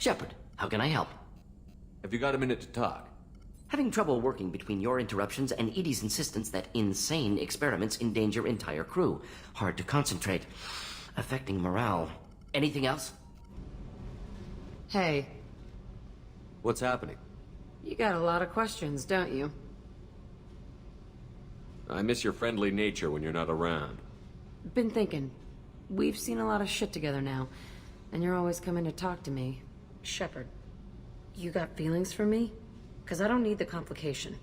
Shepard, how can I help? Have you got a minute to talk? Having trouble working between your interruptions and Edie's insistence that insane experiments endanger entire crew. Hard to concentrate. Affecting morale. Anything else? Hey, What's happening? you got a lot of questions, don't you? I miss your friendly nature when you're not around. Been thinking. We've seen a lot of shit together now, and you're always coming to talk to me. Shepard, you got feelings for me? Because I don't need the complication.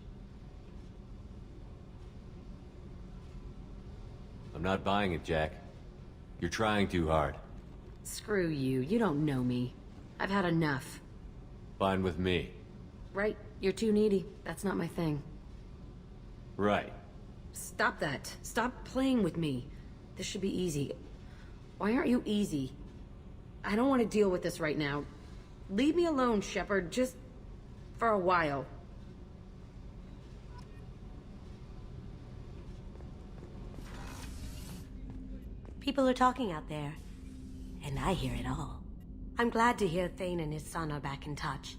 I'm not buying it, Jack. You're trying too hard. Screw you, you don't know me. I've had enough. Fine with me. Right, you're too needy. That's not my thing. Right. Stop that. Stop playing with me. This should be easy. Why aren't you easy? I don't want to deal with this right now. Leave me alone, Shepard, just for a while. People are talking out there, and I hear it all. I'm glad to hear Thane and his son are back in touch.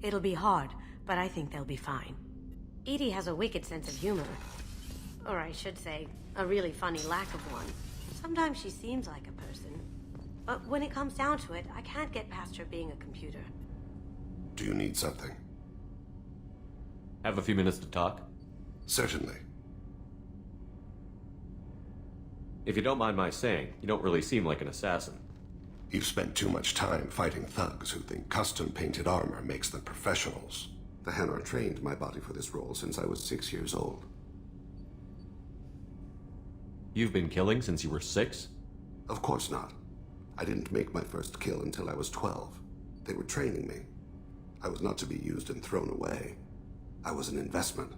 It'll be hard, but I think they'll be fine. Edie has a wicked sense of humor. Or I should say, a really funny lack of one. Sometimes she seems like a person. But when it comes down to it, I can't get past her being a computer. Do you need something? Have a few minutes to talk? Certainly. If you don't mind my saying, you don't really seem like an assassin. You've spent too much time fighting thugs who think custom-painted armor makes them professionals. The Hanar trained my body for this role since I was 6 years old. You've been killing since you were 6? Of course not. I didn't make my first kill until I was 12. They were training me. I was not to be used and thrown away. I was an investment.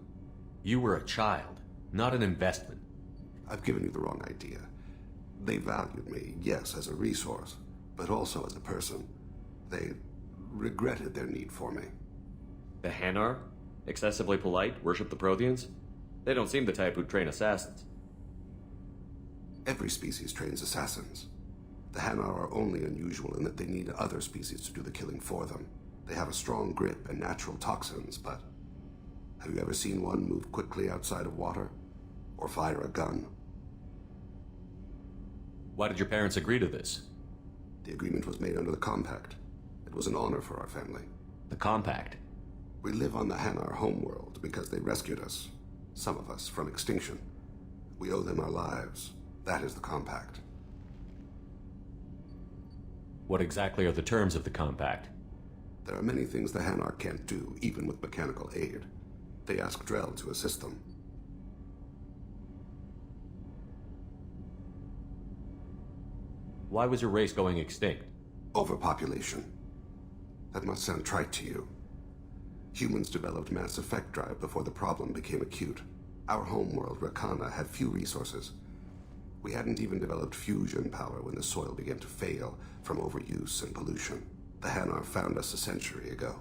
You were a child, not an investment. I've given you the wrong idea. They valued me, yes, as a resource, but also as a person. They regretted their need for me. The Hanar? Excessively polite, worship the Protheans? They don't seem the type who'd train assassins. Every species trains assassins. The Hanar are only unusual in that they need other species to do the killing for them. They have a strong grip and natural toxins, but have you ever seen one move quickly outside of water? Or fire a gun? Why did your parents agree to this? The agreement was made under the Compact. It was an honor for our family. The Compact? We live on the Hanar homeworld because they rescued us, some of us, from extinction. We owe them our lives. That is the Compact. What exactly are the terms of the Compact? There are many things the Hanar can't do, even with mechanical aid. They ask Drell to assist them. Why was your race going extinct? Overpopulation. That must sound trite to you. Humans developed mass effect drive before the problem became acute. Our homeworld, Rakana, had few resources. We hadn't even developed fusion power when the soil began to fail from overuse and pollution. The Hanar found us a century ago.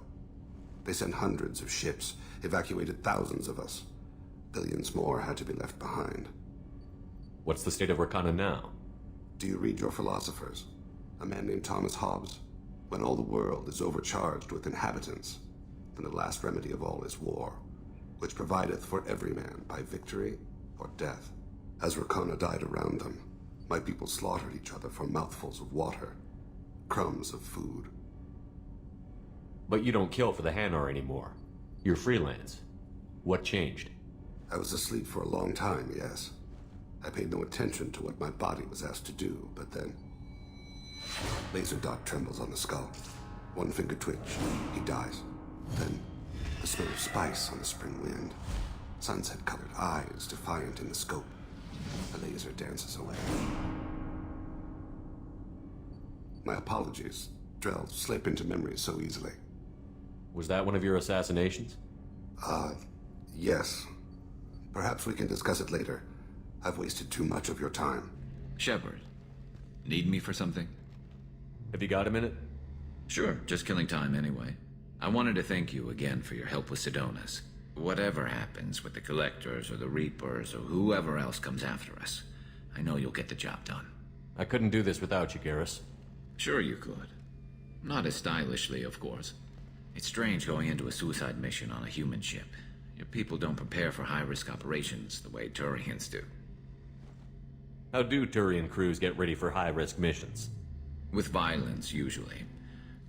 They sent hundreds of ships, evacuated thousands of us. Billions more had to be left behind. What's the state of Rakana now? Do you read your philosophers? A man named Thomas Hobbes? When all the world is overcharged with inhabitants, then the last remedy of all is war, which provideth for every man by victory or death. As Rakana died around them, my people slaughtered each other for mouthfuls of water, crumbs of food. But you don't kill for the Hanar anymore. You're freelance. What changed? I was asleep for a long time, yes. I paid no attention to what my body was asked to do, but then... Laser dot trembles on the skull. One finger twitch, he dies. Then, the smell of spice on the spring wind. Sunset-colored eyes defiant in the scope. The laser dances away. My apologies. Drell slip into memory so easily. Was that one of your assassinations? Yes. Perhaps we can discuss it later. I've wasted too much of your time. Shepard, need me for something? Have you got a minute? Sure, just killing time anyway. I wanted to thank you again for your help with Sidonis. Whatever happens with the Collectors or the Reapers or whoever else comes after us, I know you'll get the job done. I couldn't do this without you, Garrus. Sure you could. Not as stylishly, of course. It's strange going into a suicide mission on a human ship. Your people don't prepare for high-risk operations the way Turians do. How do Turian crews get ready for high-risk missions? With violence, usually.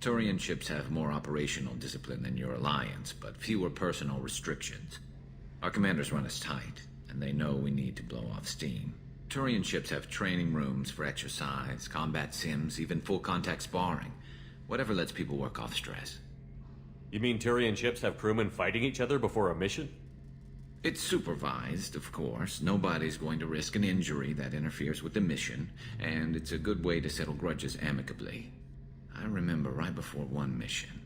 Turian ships have more operational discipline than your alliance, but fewer personal restrictions. Our commanders run us tight, and they know we need to blow off steam. Turian ships have training rooms for exercise, combat sims, even full-contact sparring. Whatever lets people work off stress. You mean Turian ships have crewmen fighting each other before a mission? It's supervised, of course. Nobody's going to risk an injury that interferes with the mission, and it's a good way to settle grudges amicably. I remember right before one mission,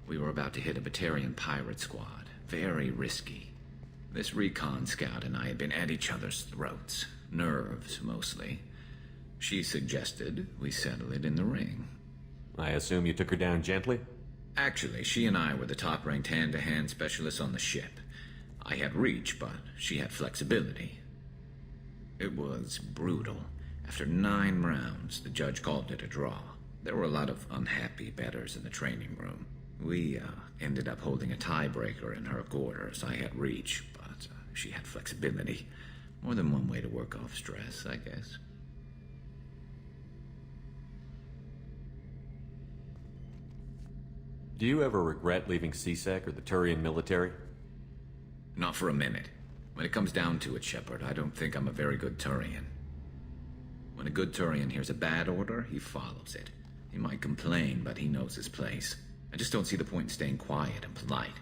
we were about to hit a Batarian pirate squad. Very risky. This recon scout and I had been at each other's throats. Nerves, mostly. She suggested we settle it in the ring. I assume you took her down gently? Actually, she and I were the top-ranked hand-to-hand specialists on the ship. I had reach, but she had flexibility. It was brutal. After 9 rounds, the judge called it a draw. There were a lot of unhappy bettors in the training room. We ended up holding a tiebreaker in her quarters. I had reach, but she had flexibility. More than one way to work off stress, I guess. Do you ever regret leaving CSEC or the Turian military? Not for a minute. When it comes down to it, Shepard, I don't think I'm a very good Turian. When a good Turian hears a bad order, he follows it. He might complain, but he knows his place. I just don't see the point in staying quiet and polite.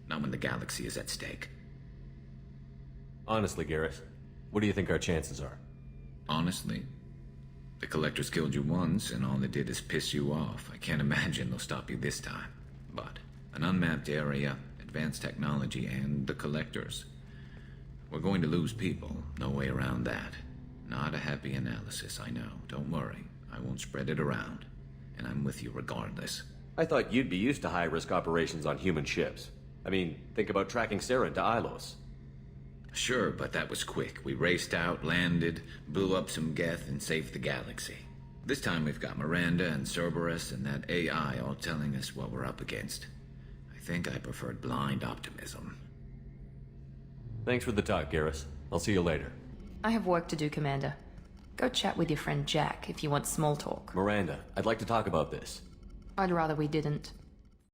Not when the galaxy is at stake. Honestly, Garrus, what do you think our chances are? Honestly, the Collectors killed you once, and all they did is piss you off. I can't imagine they'll stop you this time. But an unmapped area, advanced technology, and the Collectors. We're going to lose people. No way around that. Not a happy analysis, I know. Don't worry. I won't spread it around. And I'm with you regardless. I thought you'd be used to high-risk operations on human ships. I mean, think about tracking Saren to Ilos. Sure, but that was quick. We raced out, landed, blew up some Geth, and saved the galaxy. This time we've got Miranda and Cerberus and that AI all telling us what we're up against. I think I preferred blind optimism. Thanks for the talk, Garrus. I'll see you later. I have work to do, Commander. Go chat with your friend Jack if you want small talk. Miranda, I'd like to talk about this. I'd rather we didn't.